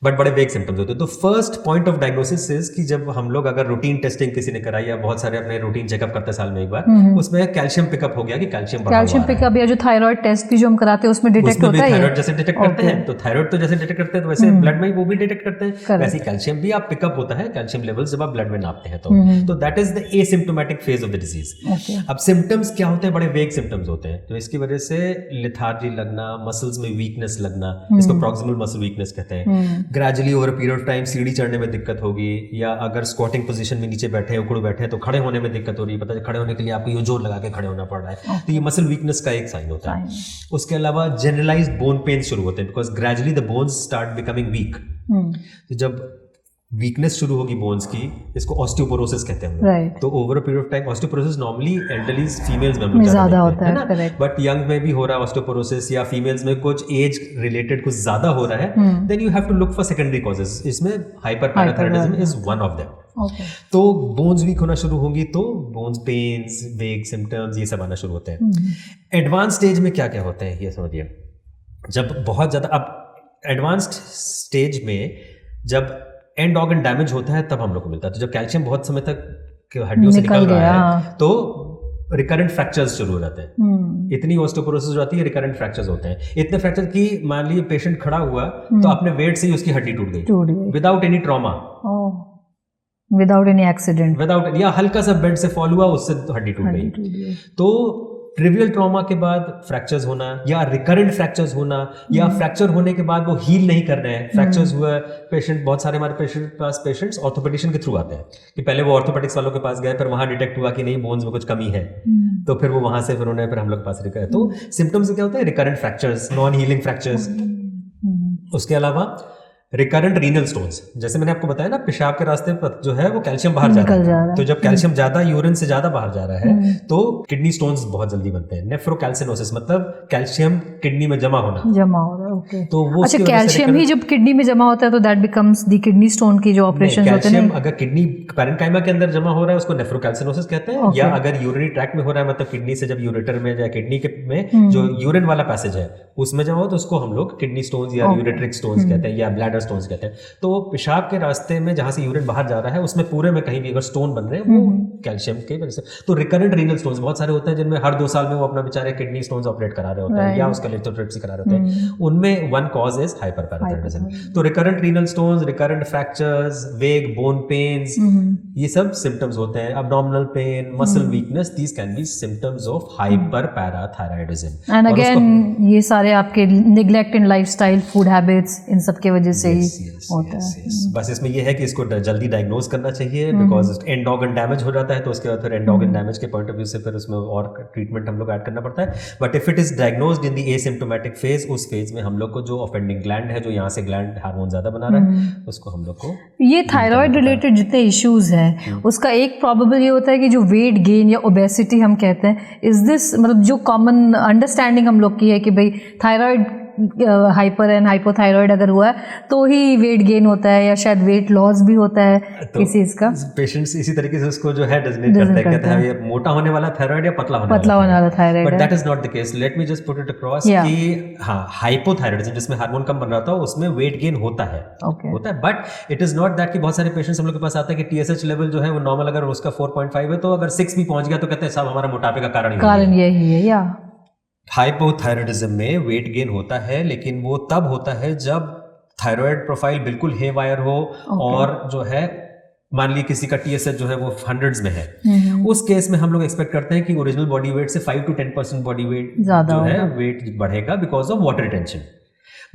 but बड़े वेग सिम्टम्स होते हैं। तो first point of diagnosis is कि जब हम लोग अगर रूटीन टेस्टिंग किसी ने कराई या बहुत सारे अपने रूटीन चेकअप करते साल में एक बार, उसमें कैल्शियम पिकअप हो गया कि कैल्शियम बढ़ा हुआ है। कैल्शियम पिकअप या जो थायराइड टेस्ट भी जो हम कराते हैं उसमें डिटेक्ट होता है। थायराइड जैसे डिटेक्ट करते हैं तो थायराइड तो जैसे डिटेक्ट करते हैं तो वैसे ब्लड में वो भी डिटेक्ट करते हैं, वैसे कैल्शियम भी आप पिकअप होता है, कैल्शियम लेवल्स जब आप ब्लड में नापते हैं तो that is the asymptomatic phase of the disease. अब सिम्टम्स क्या होते हैं? बड़े वेग सिम्टम्स होते हैं। तो इसकी वजह से लिथार्जी लगना, मसल्स में वीकनेस लगना, इसको प्रॉक्सिमल मसल वीकनेस कहते हैं। Gradually over period of time सीढ़ी चढ़ने में दिक्कत होगी, या अगर स्क्वाटिंग पोजीशन में नीचे बैठे उकड़ बैठे हैं तो खड़े होने में दिक्कत हो रही है। पता है खड़े होने के लिए आपको ये जोर लगा के खड़े होना पड़ रहा है। तो ये मसल वीकनेस का एक साइन होता है। उसके अलावा जनरलाइज्ड बोन पेन शुरू होते हैं because gradually the bones start becoming week. तो जब वीकनेस शुरू होगी बोन्स की, इसको ऑस्टियोपोरोसिस कहते हैं right. तो over a period of time osteoporosis normally elderly females में ज्यादा होता है ना, बट यंग में भी हो रहा है ऑस्टियोपोरोसिस या फीमेल्स में कुछ एज रिलेटेड कुछ ज्यादा हो रहा है, then you have to look for secondary causes. इसमें hyperparathyroidism is one of them. तो बोन्स वीक होना शुरू होंगी तो बोन्स पेन्स, वेग सिम्टम्स ये सब आना शुरू होते हैं। एडवांस स्टेज में क्या क्या होते हैं ये समझिए। जब बहुत ज्यादा, अब एडवांस्ड स्टेज में जब एंड ऑर्गन डैमेज होता है तब हम लोग को मिलता है। तो जब कैल्शियम बहुत समय तक हड्डियों से निकल रहा है तो रिकरेंट फ्रैक्चर्स शुरू हो जाते हैं। इतनी ऑस्टियोपोरोसिस हो जाती है, रिकरेंट फ्रैक्चर्स होते हैं। इतने फ्रैक्चर कि मान लीजिए पेशेंट खड़ा हुआ तो अपने वेट से ही उसकी हड्डी टूट गई without any trauma, without any accident, without, या हल्का सा बेड से फॉल हुआ उससे हड्डी टूट गई। तो ट्रिवियल ट्रॉमा के बाद फ्रैक्चर्स होना या रिकरेंट फ्रैक्चर्स होना या फ्रैक्चर होने के बाद वो हील नहीं कर रहे हैं, फ्रैक्चर्स हुआ, पेशेंट, बहुत सारे हमारे पेशेंट्स ऑर्थोपेडिशियन के थ्रू आते हैं कि पहले वो ऑर्थोपेडिक्स वालों के पास गए, फिर वहां डिटेक्ट हुआ कि नहीं बोन्स में कुछ कमी है, तो फिर वो वहां से फिर उन्हें फिर हम लोग के पास रिकवर। तो सिम्टम्स क्या होते हैं? Recurrent fractures, non healing fractures. उसके अलावा रिकरेंट रीनल स्टोन्स, जैसे मैंने आपको बताया ना पेशाब के रास्ते पर जो है वो कैल्शियम बाहर जा रहा है। तो जब कैल्शियम ज्यादा यूरिन से ज्यादा बाहर जा रहा है तो किडनी स्टोन्स बहुत जल्दी बनते हैं। नेफ्रोकैल्सिनोसिस मतलब कैल्शियम किडनी में जमा हो रहा है। ओके, तो वो अच्छा कैल्शियम ही जब किडनी में जमा होता है तो that becomes the kidney stone की जो ऑपरेशन होते हैं। अगर किडनी पैरेन्काइमा के अंदर जमा हो रहा है उसको नेफ्रोकैल्सिनोसिस कहते हैं, या अगर यूरिनरी ट्रैक्ट में हो रहा है मतलब किडनी से जब यूरेटर में या किडनी के में जो यूरिन वाला पैसेज है उसमें जमा हो तो उसको हम लोग किडनी स्टोन्स या यूरेट्रिक स्टोन्स कहते हैं या ब्लैडर स्टोन्स कहते हैं। तो पेशाब के रास्ते में जहां से यूरिन बाहर जा रहा है उसमें पूरे में कहीं भी अगर स्टोन बन रहे हैं वो कैल्शियम के वजह से। तो रिकरेंट रीनल स्टोन्स बहुत सारे होते हैं जिनमें हर 2 साल में वो अपना बेचारे किडनी स्टोन्स ऑपरेट करा रहे होते हैं या उसका लिथोट्रिप्सी करा रहे होते हैं। उनमें one cause is hyperparathyroidism. तो recurrent renal stones, recurrent fractures, vague bone pains, ये सब सिम्टम्स होते हैं। Abdominal pain, muscle weakness, these can be symptoms of hyperparathyroidism. And again ये सारे आपके neglect in lifestyle, food habits, इन सब की वजह से ही होता है। बस इसमें ये है कि इसको जल्दी डायग्नोज करना चाहिए, बिकॉज एंड ऑर्गन डैमेज हो जाता है तो उसके बाद फिर एंड ऑर्गन डैमेज के पॉइंट ऑफ व्यू से फिर उसमें और ट्रीटमेंट हम लोग ऐड करना पड़ता है। But if it is diagnosed in the asymptomatic phase, उस फेज में हम लोग को जो ऑफेंडिंग ग्लैंड है, जो यहाँ से ग्लैंड हार्मोन ज्यादा बना रहा है, उसको हम लोग को ये थायराइड रिलेटेड जितने इश्यूज हैं उसका एक प्रॉबेबल ये होता है कि जो वेट गेन या ओबेसिटी हम कहते हैं, इज दिस मतलब जो कॉमन अंडरस्टैंडिंग हम लोग की है कि भाई थायराइड हाइपर एंड हाइपोथायराइड अगर हुआ है तो ही वेट गेन होता है या शायद वेट लॉस भी होता है तो किसी इसका। पेशेंट्स इसी तरीके से उसको जो है डेजिग्नेट करते हैं, कहते हैं ये मोटा होने वाला थायराइड या पतला होने वाला thyroid, but that is not the case. Let me just put it across कि हाँ, हाइपोथायराइडिज्म जिसमें हार्मोन कम बन रहा था उसमें वेट गेन होता है, होता है, but it is not that कि बहुत सारे पेशेंट्स हम लोग के पास आते हैं कि टीएसएच लेवल जो है वो नॉर्मल अगर उसका 4.5 है तो अगर 6 भी पहुंच गया तो कहते हैं साहब हमारा मोटापे का कारण यही है। या हाइपोथायराइडिज्म में वेट गेन होता है, लेकिन वो तब होता है जब थायराइड प्रोफाइल बिल्कुल हेवायर हो और जो है मान ली किसी का टीएसएच जो है वो हंड्रेड्स में है, उस केस में हम लोग एक्सपेक्ट करते हैं कि ओरिजिनल बॉडी वेट से 5 to 10% बॉडी वेट जो है वेट बढ़ेगा because of water retention.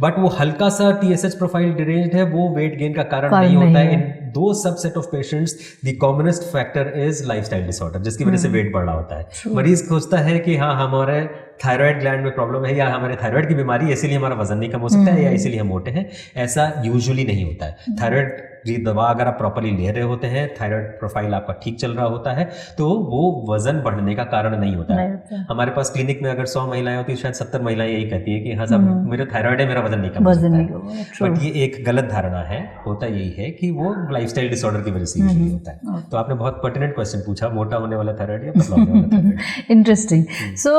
But वो हल्का सा टीएसएच प्रोफाइल डिरेंज्ड है, वो वेट गेन का कारण नहीं होता है। इन दो subset of patients the commonest factor is lifestyle disorder, जिसकी वजह से वेट बढ़ रहा होता है। मरीज सोचता है कि हाँ हमारे थायराइड ग्लैंड में प्रॉब्लम है या हमारे थायराइड की बीमारी है इसीलिए हमारा वजन नहीं कम हो सकता है या इसीलिए हम मोटे हैं। ऐसा यूजुअली नहीं होता है। थायराइड की दवा अगर आप प्रॉपर्ली ले रहे होते हैं, थायराइड प्रोफाइल आपका ठीक चल रहा होता है, तो वो वजन बढ़ने का कारण नहीं होता है। हमारे पास क्लिनिक में अगर 100 महिलाएं होती है, शायद 70 महिलाएं यही कहती है कि हाँ साहब मेरे थायराइड है, मेरा वजन नहीं कम हो सकता है। बट ये एक गलत धारणा है। होता यही है कि वो लाइफस्टाइल डिसऑर्डर की वजह से यूजुअली होता है। तो आपने बहुत पर्टिनेंट क्वेश्चन पूछा, मोटा होने वाला थायराइड या पतला होने वाला thyroid. Interesting. So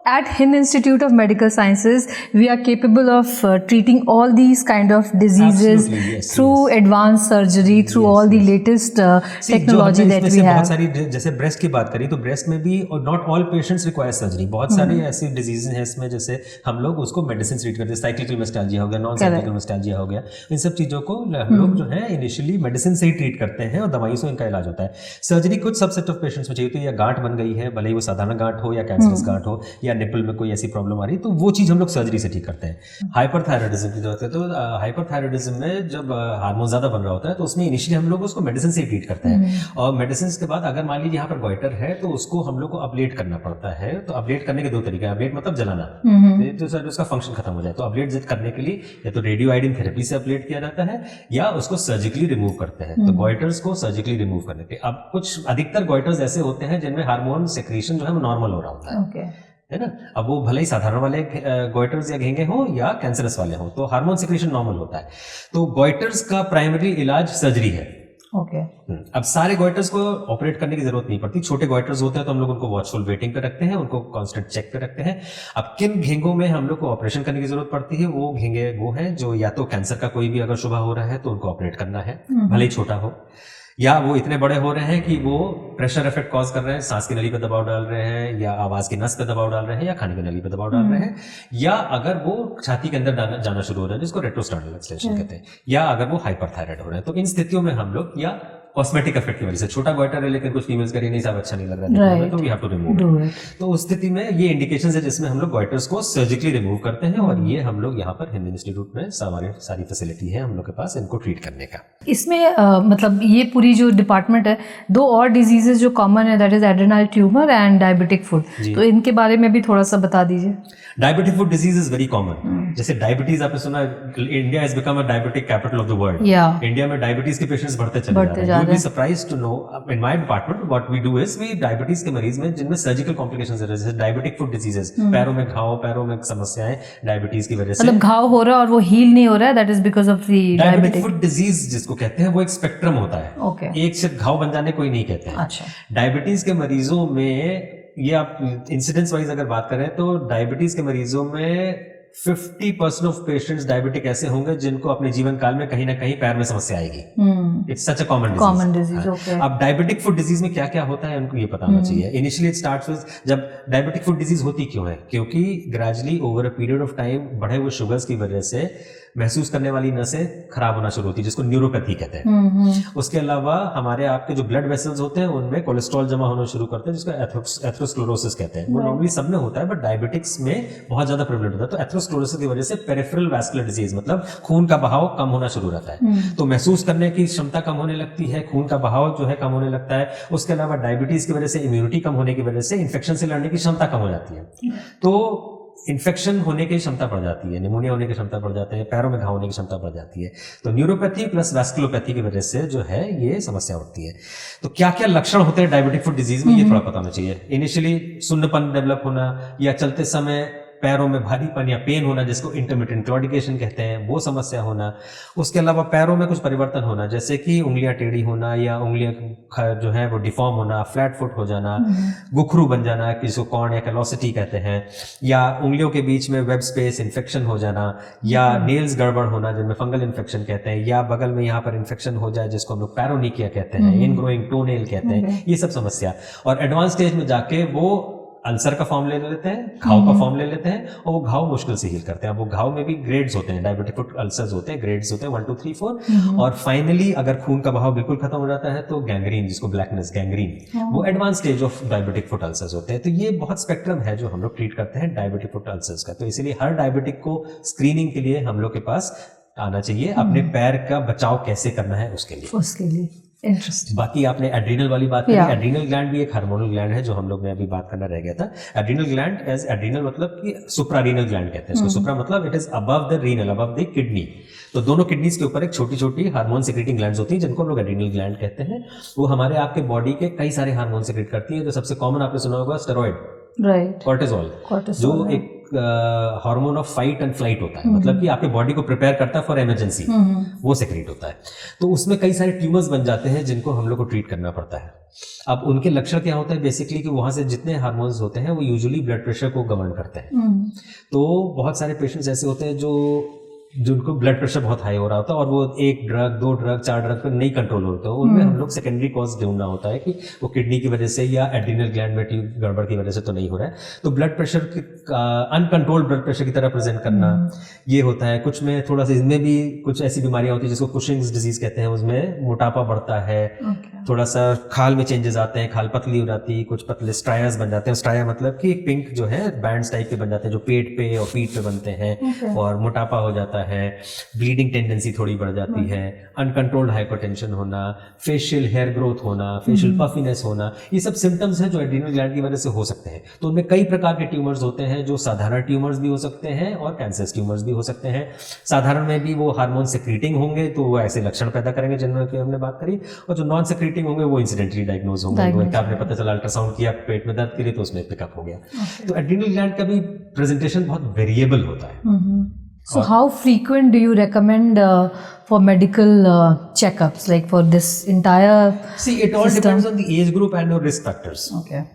at Hind Institute of Medical Sciences, we are capable of treating all these kind of diseases through advanced surgery, through all the latest technology that we have. बहुत सारी, जैसे ब्रेस्ट की बात करी तो ब्रेस्ट में भी और not all patients require surgery. बहुत सारे ऐसी डिजीजेज हैं इसमें जैसे हम लोग उसको मेडिसिन ट्रीट करते हैं। साइक्लिकल मेस्टाल्जिया हो गया, नॉन साइक्लिकल मेस्टाल्जिया हो गया, इन सब चीज़ों को हम लोग जो है इनिशियली मेडिसिन से ही ट्रीट करते हैं और दवाई से इनका इलाज होता है। सर्जरी कुछ सबसेट ऑफ पेशेंट्स में चाहिए होती है, या गांठ बन गई है, भले ही वो साधारण गांठ हो या कैंसरस गांठ हो या निपल में कोई ऐसी प्रॉब्लम आ रही, तो वो चीज हम लोग सर्जरी से ठीक करते हैं। हाइपरथायराइडिज्म की जरूरत है तो हाइपरथायराइडिज्म में जब हार्मोन ज्यादा बन रहा होता है तो उसमें इनिशियली हम लोग उसको मेडिसिन से ही ट्रीट करते हैं। और मेडिसिन के बाद अगर मान लीजिए यहाँ पर गोइटर है तो उसको हम लोग को अपलेट करना पड़ता है। तो अपलेट करने के दो तरीके हैं। अपलेट मतलब जलाना, तो उसका फंक्शन खत्म हो जाए। तो अपलेट करने के लिए या तो रेडियो आयोडीन थेरेपी से अपलेट किया जाता है या उसको सर्जिकली रिमूव करते हैं। तो गोइटर्स को सर्जिकली रिमूव करने के अब कुछ अधिकतर गोइटर्स ऐसे होते हैं जिनमें हार्मोन सेक्रेशन जो है वो नॉर्मल हो रहा होता है ना। अब वो भले ही साधारण वाले गोइटर्स या घेंगे हो या कैंसरस वाले हो, तो हार्मोन सिक्रेशन नॉर्मल होता है। तो गोइटर्स का प्राइमरी इलाज सर्जरी है। अब सारे गोइटर्स को ऑपरेट करने की जरूरत नहीं पड़ती। छोटे गोइटर्स होते हैं तो हम लोग उनको वॉचफुल वेटिंग पे रखते हैं, उनको कांस्टेंट चेक पे रखते हैं। अब किन घेंगों में हम लोग को ऑपरेशन करने की जरूरत पड़ती है, वो घेंगे वो हैं जो या तो कैंसर का कोई भी अगर शुबा हो रहा है तो उनको ऑपरेट करना है, भले ही छोटा हो, या वो इतने बड़े हो रहे हैं कि वो प्रेशर इफेक्ट कॉज कर रहे हैं, सांस की नली पे दबाव डाल रहे हैं, या आवाज की नस पे दबाव डाल रहे हैं, या खाने की नली पे दबाव डाल रहे हैं, या अगर वो छाती के अंदर जाना शुरू हो रहा है जिसको रेट्रोस्टार्नल एक्सटेंशन कहते हैं, या अगर वो हाइपरथायराइड हो रहे हैं। तो इन स्थितियों में हम लोग या कॉस्मेटिक इफेक्ट की वजह से, छोटा गोइटर है लेकिन कुछ फीमेल्स करिए नहीं साहब अच्छा नहीं लग रहा है तो we have to remove it. तो उस स्थिति में ये इंडिकेशंस है जिसमें हम लोग गोइटर्स को सर्जिकली रिमूव करते हैं। और ये हम लोग यहाँ पर हिंद इंस्टीट्यूट में सारी फैसिलिटी है हम लोग के पास इनको ट्रीट करने का। इसमें मतलब ये पूरी जो डिपार्टमेंट है, दो और डिजीजेस जो कॉमन है, that is adrenal tumour and diabetic foot, तो इनके बारे में भी थोड़ा सा बता दीजिए। Diabetic foot disease is very common. जैसे डायबिटीज आपने सुना, India has become a diabetic capital of the world. India में डायबिटीज के पेशेंट्स बढ़ते चले जा रहे हैं। You will be surprised to know in my department what we do is we diabetes के मरीज में जिनमें सर्जिकल कॉम्प्लिकेशंस है, जैसे डायबिटिक फुट डिजीजेस, पैरों में घाव, पैरों में समस्याएं डायबिटीज की वजह से, मतलब घाव हो रहा है और वो हील नहीं हो रहा है, that is because of the diabetic foot disease जिसको कहते हैं वो एक स्पेक्ट्रम होता है। एक सिर्फ घाव बन जाने कोई नहीं कहते हैं। डायबिटीज के मरीजों में, ये आप इंसिडेंस वाइज अगर बात करें तो डायबिटीज के मरीजों में 50% ऑफ पेशेंट्स डायबिटिक ऐसे होंगे जिनको अपने जीवन काल में कहीं ना कहीं पैर में समस्या आएगी। It's such a common disease. अब डायबिटिक फुट डिजीज में क्या क्या होता है उनको ये पता होना चाहिए। इनिशियली इट स्टार्ट्स विद, जब डायबिटिक फुट डिजीज होती क्यों है, क्योंकि gradually over a period of time बढ़े हुए शुगर्स की वजह से महसूस करने वाली नसें खराब होना शुरू होती है, जिसको न्यूरोपैथी कहते हैं। उसके अलावा हमारे आपके जो ब्लड वेसल्स होते हैं उनमें कोलेस्ट्रॉल जमा होना शुरू करते हैं, जिसको एथेरोस्क्लेरोसिस कहते हैं। वो नॉर्मली सब में होता है, बट डायबिटिक्स में बहुत ज्यादा प्रेवलेंट होता है। तो एथेरोस्क्लेरोसिस की वजह से पेरिफेरल वैस्कुलर डिजीज, मतलब खून का बहाव कम होना शुरू रहता है, तो महसूस करने की क्षमता कम होने लगती है, खून का बहाव जो है कम होने लगता है। उसके अलावा डायबिटीज की वजह से, इम्यूनिटी कम होने की वजह से इन्फेक्शन से लड़ने की क्षमता कम हो जाती है। तो इन्फेक्शन होने की क्षमता बढ़ जाती है, निमोनिया होने की क्षमता बढ़ जाती है, पैरों में घाव होने की क्षमता बढ़ जाती है। तो न्यूरोपैथी प्लस वैस्कुलोपैथी की वजह से जो है ये समस्या उठती है। तो क्या क्या लक्षण होते हैं डायबिटिक फुट डिजीज में, ये थोड़ा पता होना चाहिए। इनिशियली सुन्नपन डेवलप होना, या चलते समय पैरों में भारीपन या पेन होना, जिसको इंटरमिटेंट क्लॉडिकेशन कहते हैं, वो समस्या होना। उसके अलावा पैरों में कुछ परिवर्तन होना, जैसे कि उंगलियां टेढ़ी होना, या उंगलियां जो है वो डिफॉर्म होना, फ्लैट फुट हो जाना, गुखरू बन जाना, जिसको कॉर्न या कैलोसिटी कहते हैं, या उंगलियों के बीच में वेब स्पेस इन्फेक्शन हो जाना, या नेल्स गड़बड़ होना जिनमें फंगल इन्फेक्शन कहते हैं, या बगल में यहाँ पर इन्फेक्शन हो जाए जिसको हम लोग पैरोनिकिया कहते हैं, इनग्रोइंग टोनेल कहते हैं, ये सब समस्या। और एडवांस स्टेज में जाके वो अल्सर का फॉर्म ले लेते हैं, घाव का फॉर्म ले लेते हैं, और वो घाव मुश्किल से हील करते हैं। अब वो घाव में भी ग्रेड्स होते हैं, डायबिटिक फुट अल्सर्स होते हैं, ग्रेड्स होते हैं 1 2 3 4। और फाइनली अगर खून का बहाव बिल्कुल खत्म हो जाता है तो गैंग्रीन, जिसको ब्लैकनेस गैंग्रीन, वो advance stage of diabetic foot ulcers होते हैं। तो ये बहुत स्पेक्ट्रम है जो हम लोग ट्रीट करते हैं डायबिटिक फुट अल्सर्स का। तो इसीलिए हर डायबिटिक को स्क्रीनिंग के लिए हम लोग के पास आना चाहिए, अपने पैर का बचाव कैसे करना है उसके लिए। इंटरेस्टिंग। बाकी आपने एड्रीनल वाली बात करी। एड्रीनल ग्लैंड भी एक हार्मोनल ग्लैंड है, जो हम लोग ने अभी बात करना रह गया था। एड्रीनल ग्लैंड, एज एड्रीनल मतलब कि सुप्रारीनल ग्लैंड कहते हैं इसको। सुप्रा मतलब it is above the renal, above the kidney. तो दोनों किडनीज के ऊपर एक छोटी छोटी हार्मोन सिक्रेटिंग ग्लैंड्स होती हैं, जिनको हम लोग एड्रीनल ग्लैंड कहते हैं। वो हमारे आपके बॉडी के कई सारे हार्मोन सिक्रेट करती है। जो सबसे कॉमन आपने सुना होगा स्टेरॉइड, राइट, कॉर्टिसोल, जो एक hormone of fight and flight होता है, मतलब कि आपके बॉडी को प्रिपेयर करता है फॉर इमरजेंसी, वो सेक्रेट होता है। तो उसमें कई सारे ट्यूमर्स बन जाते हैं जिनको हम लोग को ट्रीट करना पड़ता है। अब उनके लक्षण क्या होता है बेसिकली, कि वहां से जितने हार्मोन्स होते हैं वो यूजुअली ब्लड प्रेशर को गवर्न करते हैं। तो बहुत सारे पेशेंट्स ऐसे होते हैं जिनको ब्लड प्रेशर बहुत हाई हो रहा होता है, और वो 1 ड्रग 2 ड्रग 4 ड्रग पर नहीं कंट्रोल होता है। उनमें हम लोग सेकेंडरी कॉज ढूंढना होता है कि वो किडनी की वजह से या एड्रीनल ग्लैंड में गड़बड़ की वजह से तो नहीं हो रहा है। तो blood pressure uncontrolled blood pressure की तरह प्रेजेंट करना, ये होता है। कुछ में थोड़ा सा, इसमें भी कुछ ऐसी बीमारियां होती है जिसको कुशिंग्स डिजीज कहते हैं, उसमें मोटापा बढ़ता है, थोड़ा सा खाल में चेंजेस आते हैं, खाल पतली हो जाती है, कुछ पतले स्ट्रायर्स बन जाते हैं। स्ट्राया मतलब कि पिंक जो है बैंड्स टाइप के बन जाते हैं, जो पेट पे और पीठ पे बनते हैं, और मोटापा हो जाता है, ब्लीडिंग टेंडेंसी थोड़ी बढ़ जाती है, अनकंट्रोल्ड हाइपरटेंशन होना, फेशियल हेयर ग्रोथ होना, फेशियल पफिनेस होना, ये सब सिम्टम्स हैं जो एड्रीनल ग्लैंड की वजह से हो सकते हैं। तो उनमें कई प्रकार के ट्यूमर्स होते हैं, जो साधारण ट्यूमर्स भी हो सकते हैं और कैंसरस ट्यूमर्स भी हो सकते हैं। साधारण में भी वो हार्मोन सेक्रेटिंग होंगे तो वो ऐसे लक्षण पैदा करेंगे जिनकी हमने बात करी, और जो नॉन सेक्रेटिंग होंगे वो इंसिडेंटली डायग्नोज होंगे। आपने पता चला अल्ट्रासाउंड किया, पेट में दर्द करी तो उसमें पिकअप हो गया। तो एड्रीनल ग्लैंड का भी प्रेजेंटेशन बहुत वेरिएबल होता है। So how frequent do you recommend for medical checkups, like for this entire See, it all depends on the age group and your risk factors. Okay.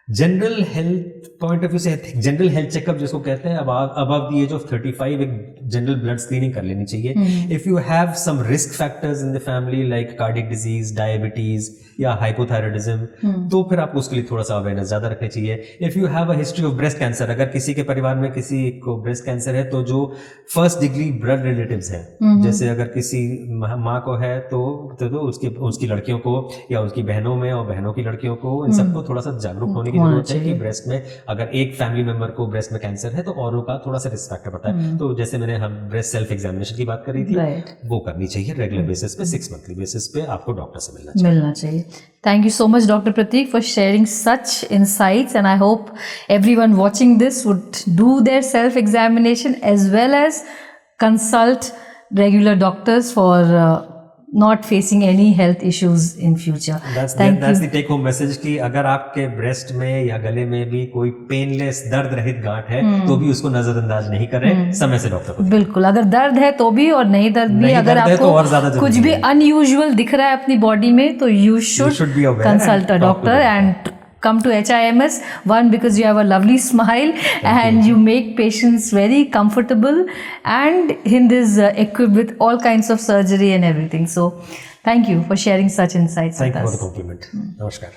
General health point of view से जनरल हेल्थ चेकअप जिसको कहते हैं, अबव द एज ऑफ 35 एक जनरल ब्लड स्क्रीनिंग कर लेनी चाहिए। If you have some risk factors in the family like cardiac disease, diabetes या हाइपोथायराइडिज्म, तो फिर आपको उसके लिए थोड़ा सा अवेयरनेस ज्यादा रखनी चाहिए। If you have a history of breast cancer, अगर किसी के परिवार में किसी को ब्रेस्ट कैंसर है, तो जो फर्स्ट डिग्री ब्लड रिलेटिव्स हैं, जैसे अगर किसी माँ को है तो उसकी लड़कियों को या उसकी बहनों में और बहनों की लड़कियों को, इन सबको थोड़ा सा जागरूक होने की जरूरत है कि ब्रेस्ट में अगर एक फैमिली मेंबर को ब्रेस्ट में कैंसर है तो औरों का थोड़ा सा रिस्क फैक्टर पड़ता है। तो जैसे मैंने हम ब्रेस्ट सेल्फ एग्जामिनेशन की बात करी थी, वो करनी चाहिए रेगुलर बेसिस पे, 6 मंथली बेसिस पे आपको डॉक्टर से मिलना चाहिए। Thank you so much, Dr. Pratik, for sharing such insights, and I hope everyone watching this would do their self-examination as well as consult regular doctors for not facing any health issues in future. That's the take home message कि अगर आपके ब्रेस्ट में या गले में भी कोई पेनलेस दर्द रहित गांठ है तो भी उसको नजरअंदाज नहीं करें, समय से डॉक्टर को। बिल्कुल, अगर दर्द है तो भी, और नहीं दर्द भी, अगर आपको कुछ भी अनयूजुअल दिख रहा है अपनी बॉडी में, तो you should consult a doctor and come to HIMS. One, because you have a lovely smile and you make patients very comfortable, and Hind is equipped with all kinds of surgery and everything. So thank you for sharing such insights with us. Thank you for the compliment. Namaskar.